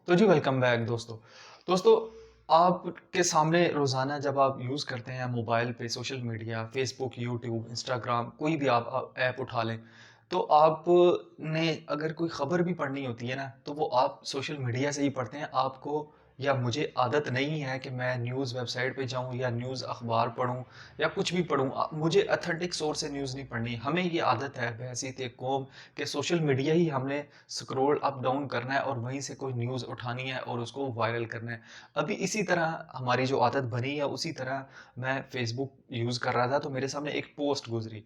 तो जी welcome back दोस्तों। दोस्तों, आपके सामने रोज़ाना जब आप यूज़ करते हैं मोबाइल पे social media, Facebook, YouTube, Instagram कोई भी आप ऐप उठा लें, तो आपने अगर कोई ख़बर भी पढ़नी होती है ना, तो वो आप सोशल मीडिया से ही पढ़ते हैं। आपको या मुझे आदत नहीं है कि मैं न्यूज़ वेबसाइट पे जाऊँ या न्यूज़ अख़बार पढूँ या कुछ भी पढूँ। मुझे ऑथेंटिक सोर्स से न्यूज़ नहीं पढ़नी। हमें ये आदत है बहैसियत कौम कि सोशल मीडिया ही हमने स्क्रॉल अप डाउन करना है और वहीं से कोई न्यूज़ उठानी है और उसको वायरल करना है। अभी इसी तरह हमारी जो आदत बनी है उसी तरह मैं फ़ेसबुक यूज़ कर रहा था तो मेरे सामने एक पोस्ट गुज़री।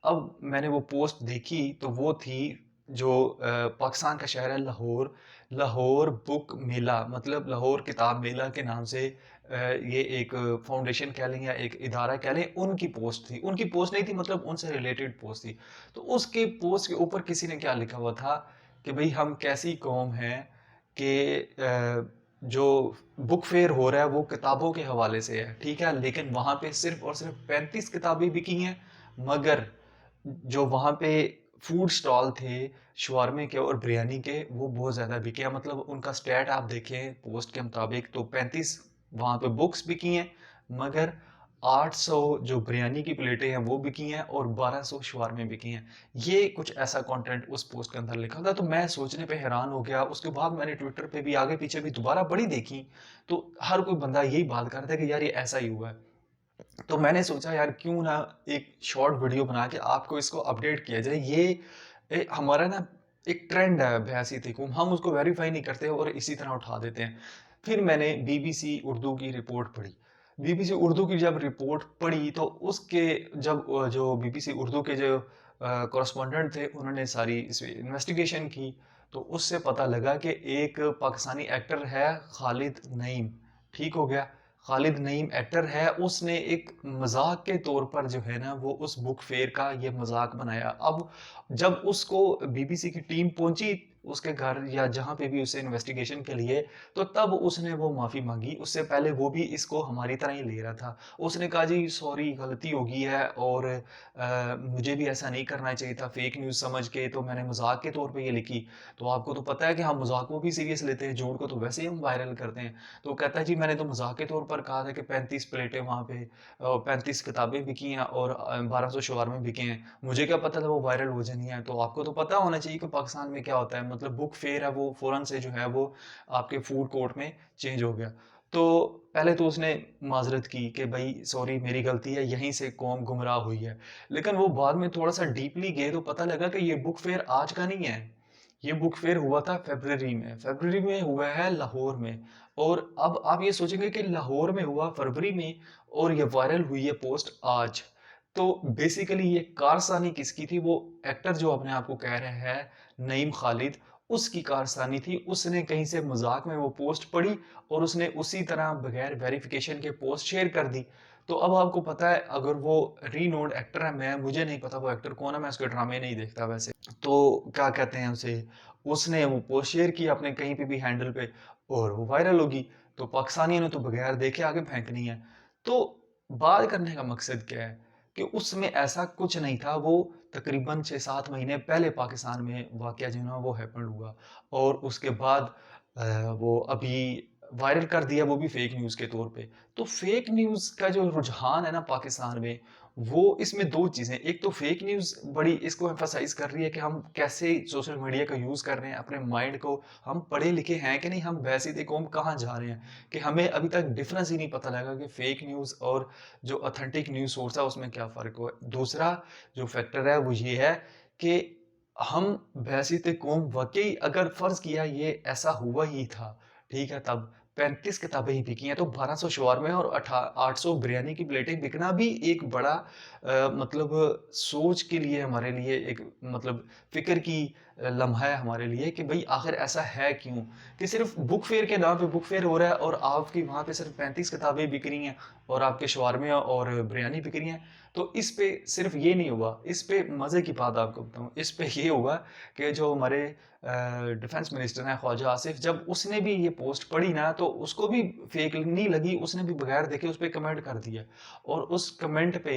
अब मैंने वो पोस्ट देखी तो वो थी जो पाकिस्तान का शहर है लाहौर, लाहौर बुक मेला मतलब लाहौर किताब मेला के नाम से ये एक फाउंडेशन कह लें या एक इदारा कह लें, उनकी पोस्ट थी। उनकी पोस्ट नहीं थी मतलब उनसे रिलेटेड पोस्ट थी। तो उसके पोस्ट के ऊपर किसी ने क्या लिखा हुआ था कि भई हम कैसी कौम हैं कि जो बुक फेयर हो रहा है वो किताबों के हवाले से है, ठीक है? लेकिन वहाँ पे सिर्फ़ और सिर्फ़ 35 किताबें बिकी हैं, मगर जो वहाँ पे फूड स्टॉल थे शवारमे के और बिरयानी के वो बहुत ज़्यादा बिके हैं। मतलब उनका स्टैट आप देखें पोस्ट के मुताबिक तो 35 वहाँ पे बुक्स बिकी हैं, मगर 800 जो बिरयानी की प्लेटें हैं वो बिकी हैं और 1200 शवारमे बिकी हैं। ये कुछ ऐसा कंटेंट उस पोस्ट के अंदर लिखा था तो मैं सोचने पे हैरान हो गया। उसके बाद मैंने ट्विटर पे भी आगे-पीछे भी दोबारा बड़ी देखी, तो हर कोई बंदा यही बात कर रहा था कि यार ये ऐसा ही हुआ है। तो मैंने सोचा यार क्यों ना एक शॉर्ट वीडियो बना के आपको इसको अपडेट किया जाए। ये हमारा ना एक ट्रेंड है बहसीत हम उसको वेरीफाई नहीं करते और इसी तरह उठा देते हैं। फिर मैंने बीबीसी उर्दू की रिपोर्ट पढ़ी। बीबीसी उर्दू की जब रिपोर्ट पढ़ी तो उसके जब जो बीबीसी उर्दू के जो कॉरेस्पोंडेंट थे उन्होंने सारी इस इन्वेस्टिगेशन की, तो उससे पता लगा कि एक पाकिस्तानी एक्टर है खालिद नईम, ठीक हो गया? खालिद नईम एक्टर है, उसने एक मज़ाक के तौर पर जो है ना वो उस बुक फेयर का ये मज़ाक बनाया। अब जब उसको बीबीसी की टीम पहुँची उसके घर या जहाँ पे भी उसे इन्वेस्टिगेशन के लिए, तो तब उसने वो माफ़ी माँगी। उससे पहले वो भी इसको हमारी तरह ही ले रहा था। उसने कहा जी सॉरी गलती हो गई है और मुझे भी ऐसा नहीं करना चाहिए था, फेक न्यूज़ समझ के तो मैंने मज़ाक के तौर पे ये लिखी। तो आपको तो पता है कि हम मज़ाक को भी सीरियस लेते हैं, झूठ को तो वैसे ही हम वायरल करते हैं। तो वो कहता है जी मैंने तो मज़ाक के तौर पर कहा था कि 35 प्लेटें वहाँ पे 35 किताबें बिकी हैं और 1200 शवारमे बिके हैं। मुझे क्या पता था वो वायरल हो जानी है। तो आपको तो पता होना चाहिए कि पाकिस्तान में क्या होता है मतलब बुक फेयर है वो फ़ौरन से जो है वो आपके फूड कोर्ट में चेंज हो गया। तो पहले तो उसने माज़रत की कि भई सॉरी मेरी गलती है, यहीं से कौम गुमराह हुई है। लेकिन वो बाद में थोड़ा-सा डीपली गए तो पता लगा कि ये बुक फेयर आज का नहीं है। ये बुक फेयर हुआ था फ़रवरी में हुआ है लाहौर में और अब आप ये सोचेंगे कि लाहौर में हुआ फ़रवरी में और ये वायरल हुई है पोस्ट आज। तो बेसिकली ये कारसानी किसकी थी? वो एक्टर जो अपने आप को कह रहे हैं नईम खालिद, उसकी कारसानी थी। उसने कहीं से मज़ाक में वो पोस्ट पढ़ी और उसने उसी तरह बगैर वेरिफ़िकेशन के पोस्ट शेयर कर दी। तो अब आपको पता है अगर वो रीनोन्ड एक्टर है, मुझे नहीं पता वो एक्टर कौन है, मैं उसके ड्रामे नहीं देखता वैसे। तो क्या कहते हैं उसे, उसने वो पोस्ट शेयर की अपने कहीं पे भी हैंडल पे और वो वायरल होगी। तो पाकिस्तानियों ने तो बगैर देखे आगे फेंकनी है। तो बात करने का मकसद क्या है कि उसमें ऐसा कुछ नहीं था, वो तकरीबन 6-7 महीने पहले पाकिस्तान में वाक़या जो है ना वो हैपेंड हुआ और उसके बाद वो अभी वायरल कर दिया वो भी फेक न्यूज़ के तौर पे। तो फेक न्यूज़ का जो रुझान है ना पाकिस्तान में, वो इसमें 2 चीज़ें, एक तो फेक न्यूज़ बड़ी इसको एम्फसाइज़ कर रही है कि हम कैसे सोशल मीडिया का यूज़ कर रहे हैं, अपने माइंड को हम पढ़े-लिखे हैं कि नहीं, हम वैसे देखो हम कहाँ जा रहे हैं, कि हमें अभी तक डिफ़रेंस ही नहीं पता लगा कि फेक न्यूज़ और जो ऑथेंटिक न्यूज़ सोर्स है उसमें क्या फ़र्क हुआ। दूसरा जो फैक्टर है वो ये है कि हम बहसीत कौम वाक़ई अगर फ़र्ज़ किया ये ऐसा हुआ ही था, ठीक है, तब 35 किताबें ही बिकी हैं, तो 1200 शवारमे और 800 बिरयानी की प्लेटें बिकना भी एक बड़ा मतलब सोच के लिए हमारे लिए एक मतलब फ़िक्र की लम्हा है हमारे लिए कि भई आखिर ऐसा है क्यों? कि सिर्फ़ बुक फेयर के नाम पे बुक फेयर हो रहा है और आपकी वहाँ पे सिर्फ़ 35 किताबें बिक रही हैं और आपके शवारमे और बिरयानी बिक रही हैं। तो इस पे सिर्फ़ ये नहीं हुआ, इस पे मज़े की बात आपको बताऊँ, इस पे ये हुआ कि जो हमारे डिफेंस मिनिस्टर हैं ख्वाजा आसिफ, जब उसने भी ये पोस्ट पढ़ी ना तो उसको भी फेक नहीं लगी, उसने भी बगैर देखे उस पे कमेंट कर दिया और उस कमेंट पे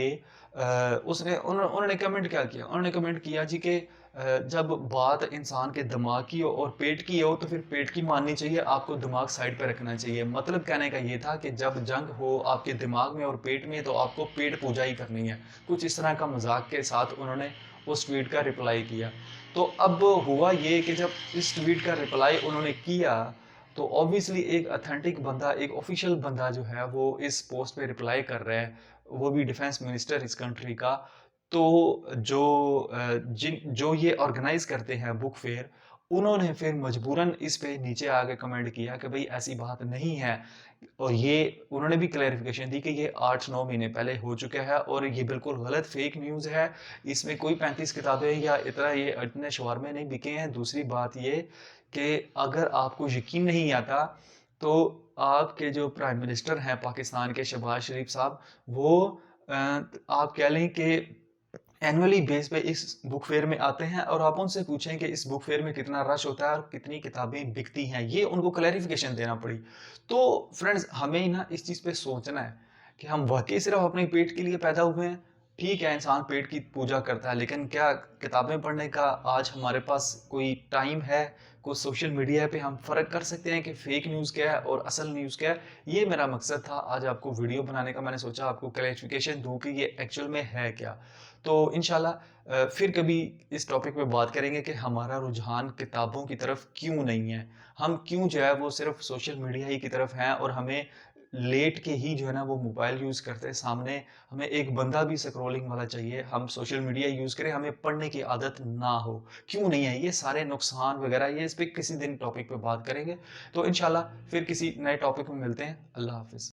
उसने उन्होंने कमेंट क्या किया? उन्होंने कमेंट किया जी कि जब बात इंसान के दिमाग की हो और पेट की हो तो फिर पेट की माननी चाहिए, आपको दिमाग साइड पे रखना चाहिए। मतलब कहने का ये था कि जब जंग हो आपके दिमाग में और पेट में तो आपको पेट पूजा ही करनी है। कुछ इस तरह का मज़ाक के साथ उन्होंने उस ट्वीट का रिप्लाई किया। तो अब हुआ ये कि जब इस ट्वीट का रिप्लाई उन्होंने किया, तो ऑब्वियसली एक ऑथेंटिक बंदा, एक ऑफिशियल बंदा जो है वो इस पोस्ट पे रिप्लाई कर रहा है, वो भी डिफेंस मिनिस्टर इस कंट्री का। तो जो जो ये ऑर्गेनाइज करते हैं बुक फेयर, उन्होंने फिर मजबूरन इस पे नीचे आके कमेंट किया कि भाई ऐसी बात नहीं है। और ये उन्होंने भी क्लैरिफिकेशन दी कि ये 8-9 महीने पहले हो चुका है और ये बिल्कुल गलत फेक न्यूज़ है। इसमें कोई 35 किताबें या इतना ये इतने शवारमे नहीं बिके हैं। दूसरी बात ये कि अगर आपको यकीन नहीं आता तो आपके जो प्राइम मिनिस्टर हैं पाकिस्तान के, शहबाज शरीफ साहब, वो आप कह लें कि एनुअली बेस पे इस बुक फेयर में आते हैं और आप उनसे पूछें कि इस बुक फेयर में कितना रश होता है और कितनी किताबें बिकती हैं, ये उनको क्लैरिफिकेशन देना पड़ी। तो फ्रेंड्स, हमें ना इस चीज़ पे सोचना है कि हम वाकई सिर्फ अपने पेट के लिए पैदा हुए हैं। ठीक है, इंसान पेट की पूजा करता है, लेकिन क्या किताबें पढ़ने का आज हमारे पास कोई टाइम है? कुछ सोशल मीडिया पे हम फ़र्क कर सकते हैं कि फेक न्यूज़ क्या है और असल न्यूज़ क्या है? ये मेरा मकसद था आज आपको वीडियो बनाने का। मैंने सोचा आपको क्लैरिफिकेशन दूँ कि ये एक्चुअल में है क्या। तो इंशाल्लाह फिर कभी इस टॉपिक पे बात करेंगे कि हमारा रुझान किताबों की तरफ क्यों नहीं है। हम क्यों जो है वो सिर्फ सोशल मीडिया ही की तरफ हैं और हमें लेट के ही जो है ना वो मोबाइल यूज़ करते हैं। सामने हमें एक बंदा भी स्क्रॉलिंग वाला चाहिए, हम सोशल मीडिया यूज़ करें, हमें पढ़ने की आदत ना हो। क्यों नहीं है? ये सारे नुकसान वगैरह ये इस पे किसी दिन टॉपिक पे बात करेंगे। तो इंशाल्लाह फिर किसी नए टॉपिक में मिलते हैं। अल्लाह हाफ़िज़।